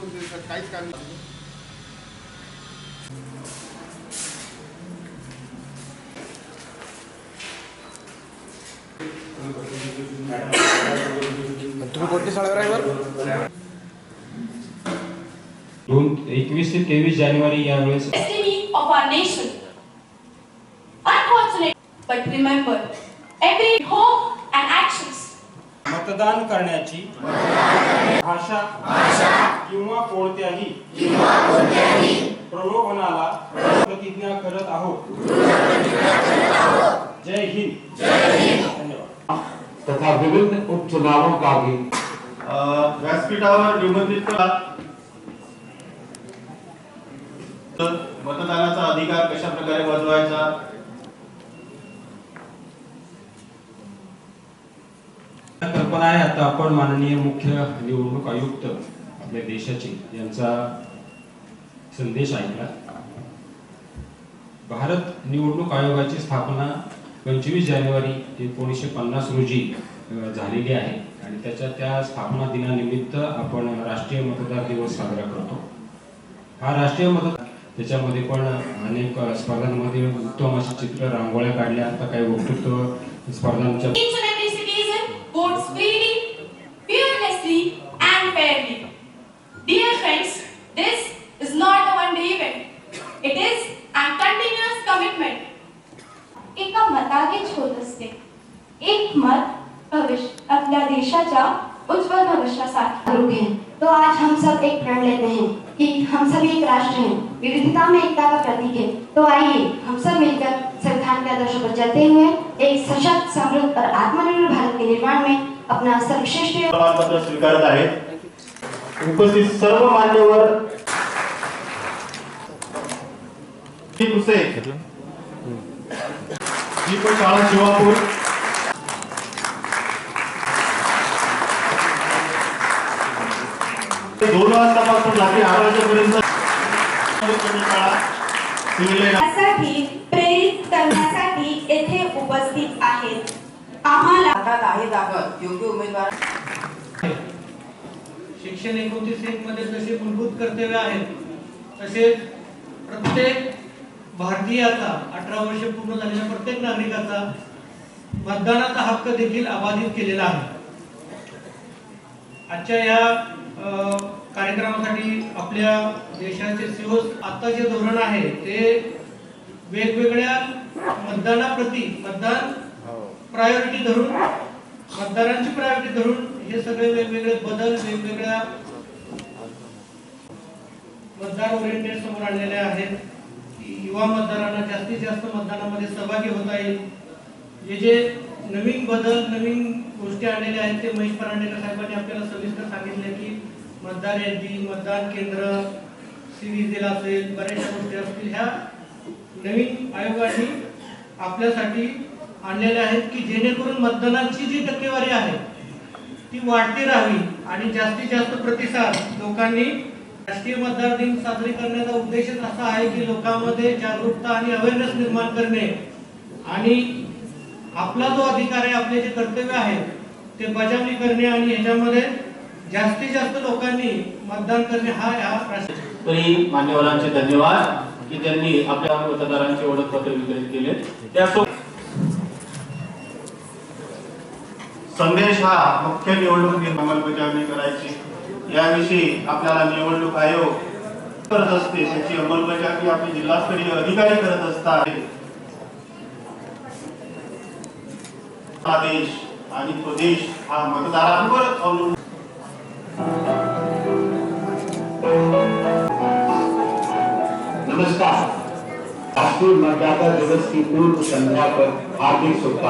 काहीच कारण नाही. तुम्ही कोणती शाळेवर आहे बरं? 21 ते 23 जानेवारी यावेळेस destiny of our nation. Unfortunate, but remember, every hope and actions. मतदान करण्याची भाषा किंवा कोणत्याही प्रलोभनाला प्रतिज्ञा करत आहोत. जय हिंद. धन्यवाद. तथा विभिन्न उपचुनावों का भी व्यासपीठावर निमंत्रित मतदानाचा अधिकार कशा प्रकारे बजवायचा, कल्पना आहे. आता आपण माननीय मुख्य निवडणूक आयुक्त आपल्या देशाचे यांचा संदेश ऐकला. भारत निवडणूक आयोगाची स्थापना 25 जानेवारी 1950 रोजी झालेली आहे आणि त्या स्थापना दिनानिमित्त आपण राष्ट्रीय मतदार दिवस साजरा करतो. हा राष्ट्रीय मतदार त्याच्यामध्ये पण अनेक स्पर्धांमध्ये उत्तम अशी चित्र रांगोळ्या काढल्या. आता काही वक्तृत्व स्पर्धांच्या Each and every citizen votes freely, fearlessly, and fairly. Dear friends, this is not a one-day event. It is a continuous commitment. एका मतानेच होत असते. एक मत भविष्य आपल्या देशाच्या उज्जवल भविष्यासाठी लोग हैं. तो आज हम सब एक प्रण लेते हैं कि हम सभी एक राष्ट्र हैं, विविधता में एकता का प्रतीक है. तो आइए हम सब मिलकर संविधान के आदर्शों पर चलते हुए एक सशक्त, समृद्ध और आत्मनिर्भर भारत के निर्माण में अपना सर्वश्रेष्ठ प्रमाणपत्र स्वीकारत आहेत. उपस्थित सर्व मान्यवर शाळा शिवापूर दोन वाजतापासून रात्री 8 वाजेपर्यंत साठी प्रेरित करण्यासाठी येथे उपस्थित आहेत. आम्हाला आहे दाखल योग्य उमेदवार. शिक्षण 29 मध्ये जसे मूलभूत कर्तव्य आहेत तसेच प्रत्येक भारतीयाचा 18 वर्ष पूर्ण झालेल्या प्रत्येक नागरिकाचा मतदानाचा हक्क देखील अबाधित केलेला आहे. आजच्या या कार्यक्रमासाठी आपल्या देशाचे सीओ आता जे धोरण आहे ते वेगवेगळ्या मतदानाप्रती मतदान प्रायोरिटी धरून मतदारांची प्रायोरिटी धरून हे सगळे वेगवेगळे बदल वेगवेगळ्या मतदार ओरिएंटेड समोर आणलेले आहेत. युवा मतदारांना जास्तीत जास्त मतदानामध्ये सहभागी होता येईल. जे नवीन बदल नवीन गोष्टी आणलेल्या आहेत ते महेश परांडेकर साहेबांनी आपल्याला सविस्तर सांगितले की मतदार यादी, मतदान केंद्र, सीव्ही दिला असेल, बऱ्याचशा गोष्टी असतील. ह्या नवीन आयोगाने आपल्यासाठी आणलेल्या आहेत की जेणेकरून मतदानाची जी टक्केवारी आहे ती वाढती राहावी आणि जास्तीत जास्त प्रतिसाद लोकांनी. राष्ट्रीय मतदार दिन साजरी करण्याचा उद्देशच असा आहे की लोकांमध्ये जागरूकता आणि अवेअरनेस निर्माण करणे आणि आपला जो अधिकार आहे, आपले जे कर्तव्य आहे ते बजावणी करणे आणि याच्यामध्ये जास्तीत जास्त लोकांनी मतदान करणे हा तरी मान्यवरांचे धन्यवाद की त्यांनी आपल्या मतदारांचे ओळखपत्र वितरित केले. त्यासोबत संदेश हा मुख्य निवडणूक अंमलबजावणी करायची याविषयी आपल्याला निवडणूक आयोग करत असते. त्याची अंमलबजावणी आपले जिल्हास्तरीय अधिकारी करत असतात. हा देश आणि तो देश हा मतदारांवर अवलंबून. नमस्कार. राष्ट्रीय मतदाता दिवस की पूर्व संध्या पर हार्दिक शुभकामनाएं.